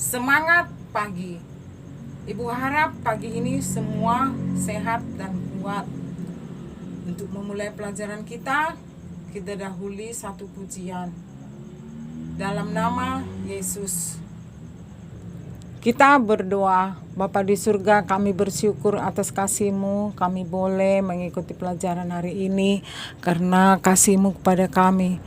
Semangat pagi. Ibu harap pagi ini semua sehat dan kuat. Untuk memulai pelajaran kita dahului satu pujian. Dalam nama Yesus. Kita berdoa. Bapa di surga, kami bersyukur atas kasih-Mu. Kami boleh mengikuti pelajaran hari ini karena kasih-Mu kepada kami.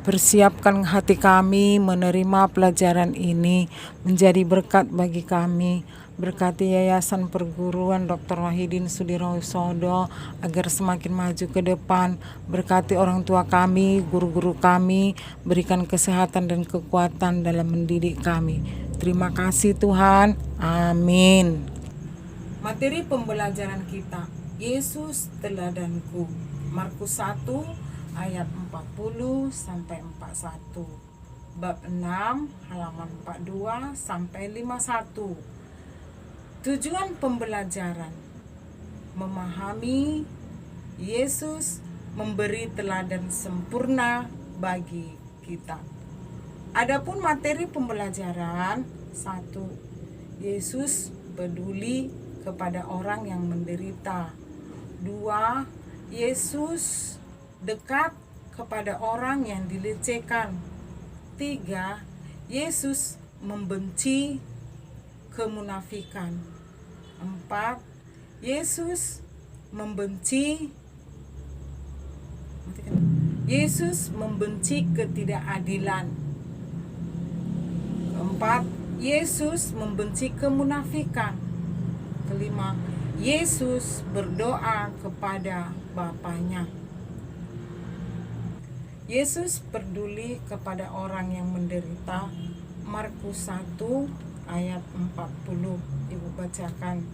Persiapkan hati kami menerima pelajaran ini menjadi berkat bagi kami. Berkati Yayasan Perguruan Dr. Wahidin Sudirohusodo agar semakin maju ke depan. Berkati orang tua kami, guru-guru kami, berikan kesehatan dan kekuatan dalam mendidik kami. Terima kasih Tuhan. Amin. Materi pembelajaran kita, Yesus teladanku. Markus 1 ayat 40 sampai 41. Bab 6 halaman 42 sampai 51. Tujuan pembelajaran: memahami Yesus memberi teladan sempurna bagi kita. Adapun materi pembelajaran: 1. Yesus peduli kepada orang yang menderita. 2. Yesus dekat kepada orang yang dilecehkan. 3. Yesus membenci kemunafikan. 4. Yesus membenci ketidakadilan. 4. Yesus membenci kemunafikan. 5. Yesus berdoa kepada Bapanya. Yesus peduli kepada orang yang menderita. Markus 1 ayat 40. Ibu bacakan.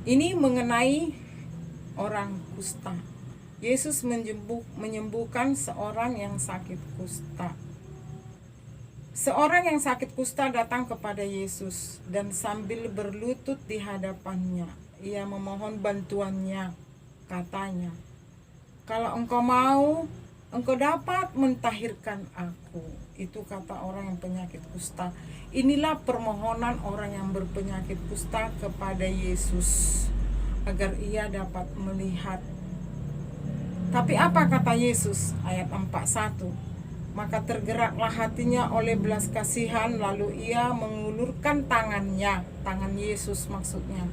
Ini mengenai orang kusta. Yesus menyembuhkan seorang yang sakit kusta. Seorang yang sakit kusta datang kepada Yesus dan sambil berlutut di hadapannya, ia memohon bantuannya. Katanya, "Kalau engkau mau, engkau dapat mentahirkan aku." Itu kata orang yang penyakit kusta. Inilah permohonan orang yang berpenyakit kusta kepada Yesus agar ia dapat melihat. Tapi apa kata Yesus? Ayat 41. Maka tergeraklah hatinya oleh belas kasihan, lalu ia mengulurkan tangannya, tangan Yesus maksudnya,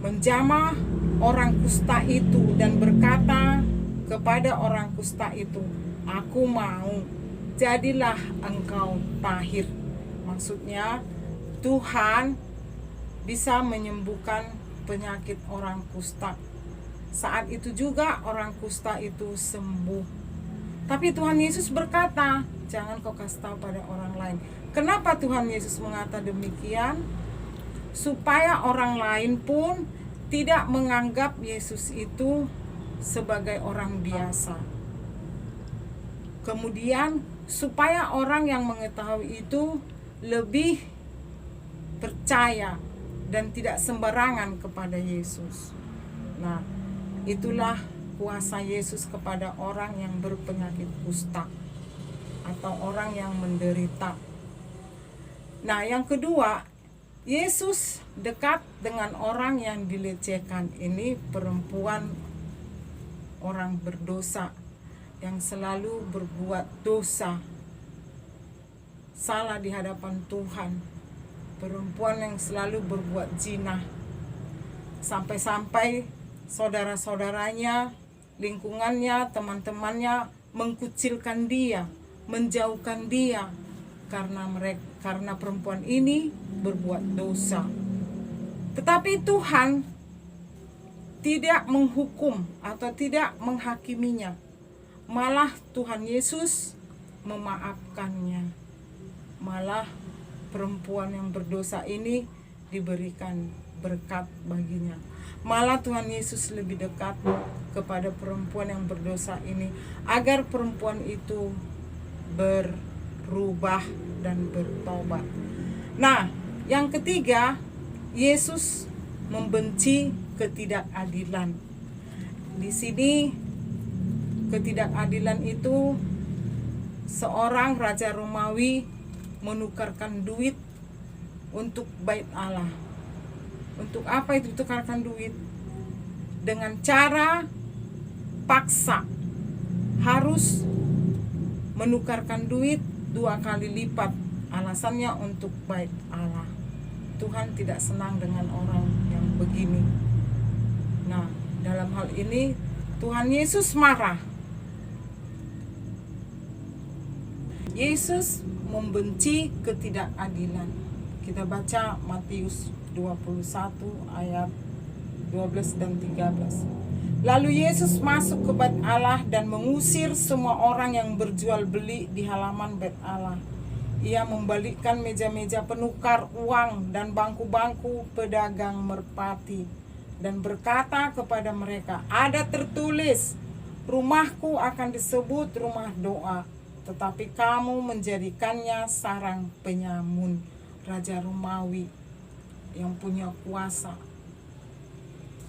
menjamah orang kusta itu dan berkata kepada orang kusta itu, "Aku mau, jadilah engkau tahir." Maksudnya Tuhan bisa menyembuhkan penyakit orang kusta. Saat itu juga orang kusta itu sembuh. Tapi Tuhan Yesus berkata, jangan kau kasih tahu pada orang lain. Kenapa Tuhan Yesus mengatakan demikian? Supaya orang lain pun tidak menganggap Yesus itu sebagai orang biasa. Kemudian supaya orang yang mengetahui itu lebih percaya dan tidak sembarangan kepada Yesus. Nah, itulah kuasa Yesus kepada orang yang berpenyakit kusta atau orang yang menderita. Nah, yang kedua, Yesus dekat dengan orang yang dilecehkan. Ini perempuan, orang berdosa yang selalu berbuat dosa, salah di hadapan Tuhan. Perempuan yang selalu berbuat zina, sampai-sampai saudara-saudaranya, lingkungannya, teman-temannya mengkucilkan dia, menjauhkan dia karena perempuan ini berbuat dosa. Tetapi Tuhan tidak menghukum atau tidak menghakiminya. Malah Tuhan Yesus memaafkannya. Malah perempuan yang berdosa ini diberikan berkat baginya. Malah Tuhan Yesus lebih dekat kepada perempuan yang berdosa ini agar perempuan itu berubah dan bertobat. Nah, Yang ketiga, Yesus membenci ketidakadilan. Di sini ketidakadilan itu seorang raja Romawi menukarkan duit untuk bait Allah. Untuk apa itu tukarkan duit? Dengan cara paksa. Harus menukarkan duit 2 kali lipat. Alasannya untuk bait Allah. Tuhan tidak senang dengan orang yang begini. Nah, dalam hal ini Tuhan Yesus marah. Yesus membenci ketidakadilan. Kita baca Matius 21 ayat 12 dan 13. Lalu Yesus masuk ke bait Allah dan mengusir semua orang yang berjual beli di halaman bait Allah. Ia membalikkan meja-meja penukar uang dan bangku-bangku pedagang merpati dan berkata kepada mereka, ada tertulis, rumahku akan disebut rumah doa, tetapi kamu menjadikannya sarang penyamun. Raja Romawi yang punya kuasa.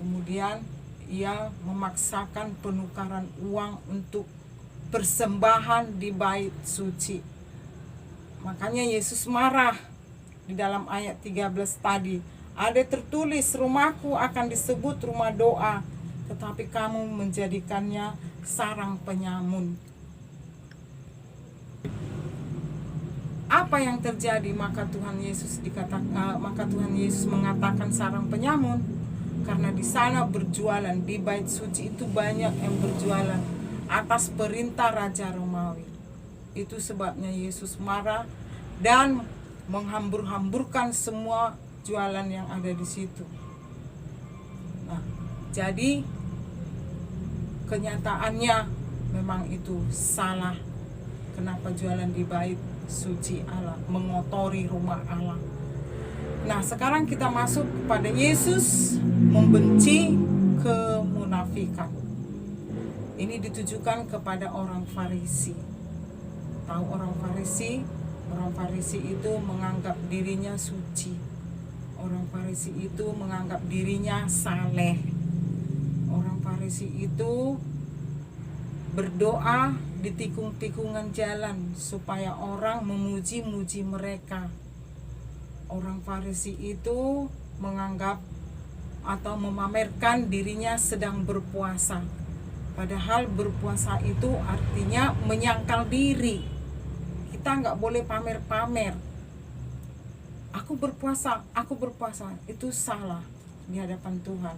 Kemudian ia memaksakan penukaran uang untuk persembahan di bait suci. Makanya Yesus marah di dalam ayat 13 tadi. Ada tertulis, rumahku akan disebut rumah doa, tetapi kamu menjadikannya sarang penyamun. Apa yang terjadi? Maka Tuhan Yesus mengatakan sarang penyamun, karena di sana berjualan, di bait suci itu banyak yang berjualan atas perintah Raja Romawi. Itu sebabnya Yesus marah dan menghambur-hamburkan semua jualan yang ada di situ. Nah, jadi kenyataannya memang itu salah. Kenapa jualan di bait suci Allah, mengotori rumah Allah. Nah, sekarang kita masuk kepada Yesus membenci kemunafikan. Ini ditujukan kepada orang Farisi. Tahu orang Farisi? Orang Farisi itu menganggap dirinya suci. Orang Farisi itu menganggap dirinya saleh. Orang Farisi itu berdoa di tikung-tikungan jalan supaya orang memuji-muji mereka. Orang Farisi itu menganggap atau memamerkan dirinya sedang berpuasa. Padahal berpuasa itu artinya menyangkal diri. Kita nggak boleh pamer-pamer. Aku berpuasa, itu salah di hadapan Tuhan.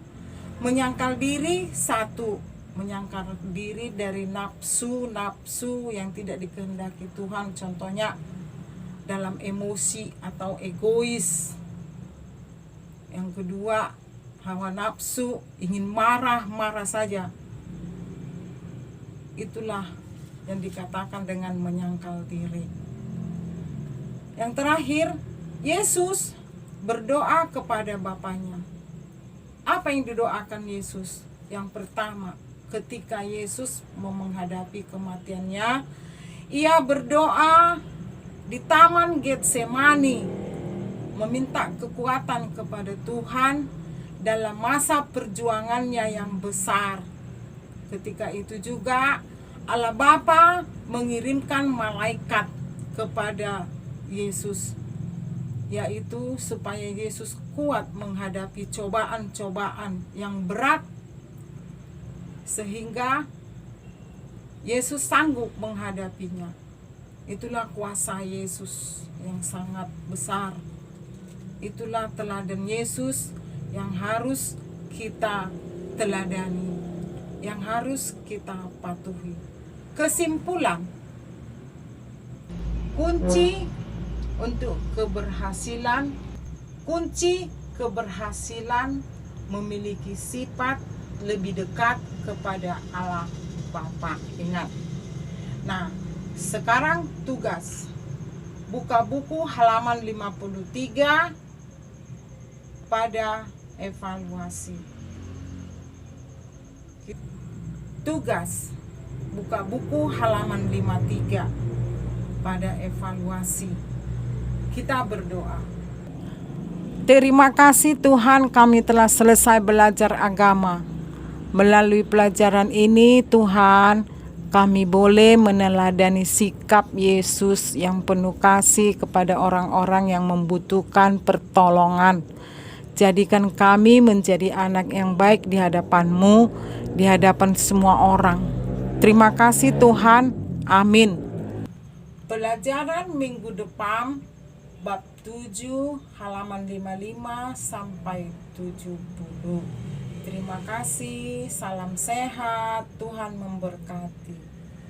Menyangkal diri satu, menyangkal diri dari nafsu yang tidak dikehendaki Tuhan, contohnya dalam emosi atau egois. Yang kedua, hawa nafsu, ingin marah saja. Itulah yang dikatakan dengan menyangkal diri. Yang terakhir, Yesus berdoa kepada Bapanya. Apa yang didoakan Yesus? Yang pertama, ketika Yesus mau menghadapi kematiannya, ia berdoa di Taman Getsemani, meminta kekuatan kepada Tuhan dalam masa perjuangannya yang besar. Ketika itu juga Allah Bapa mengirimkan malaikat kepada Yesus, yaitu supaya Yesus kuat menghadapi cobaan-cobaan yang berat, sehingga Yesus sanggup menghadapinya. Itulah kuasa Yesus yang sangat besar. Itulah teladan Yesus yang harus kita teladani, yang harus kita patuhi. Kesimpulan, kunci keberhasilan memiliki sifat lebih dekat kepada Allah Bapa. Ingat. Nah, sekarang tugas. Buka buku halaman 53 pada evaluasi. Tugas. Buka buku halaman 53 pada evaluasi. Kita berdoa. Terima kasih Tuhan, kami telah selesai belajar agama. Melalui pelajaran ini Tuhan, kami boleh meneladani sikap Yesus yang penuh kasih kepada orang-orang yang membutuhkan pertolongan. Jadikan kami menjadi anak yang baik di hadapan-Mu, di hadapan semua orang. Terima kasih Tuhan. Amin. Pelajaran minggu depan bab 7 halaman 55 sampai 70. Terima kasih, salam sehat, Tuhan memberkati.